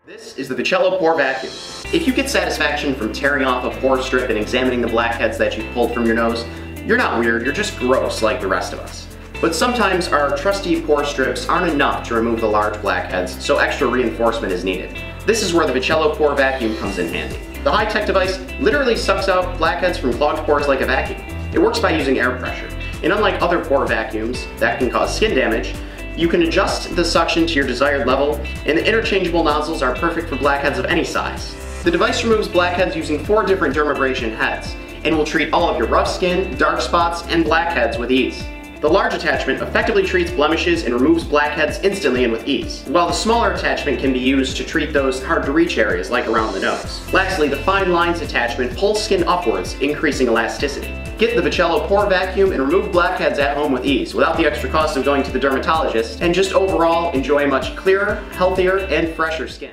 This is the VITCHELO Pore Vacuum. If you get satisfaction from tearing off a pore strip and examining the blackheads that you've pulled from your nose, you're not weird, you're just gross like the rest of us. But sometimes our trusty pore strips aren't enough to remove the large blackheads, so extra reinforcement is needed. This is where the VITCHELO Pore Vacuum comes in handy. The high-tech device literally sucks out blackheads from clogged pores like a vacuum. It works by using air pressure, and unlike other pore vacuums that can cause skin damage, you can adjust the suction to your desired level, and the interchangeable nozzles are perfect for blackheads of any size. The device removes blackheads using 4 different dermabrasion heads, and will treat all of your rough skin, dark spots, and blackheads with ease. The large attachment effectively treats blemishes and removes blackheads instantly and with ease, while the smaller attachment can be used to treat those hard-to-reach areas like around the nose. Lastly, the fine lines attachment pulls skin upwards, increasing elasticity. Get the VITCHELO Pore Vacuum and remove blackheads at home with ease, without the extra cost of going to the dermatologist, and just overall enjoy a much clearer, healthier, and fresher skin.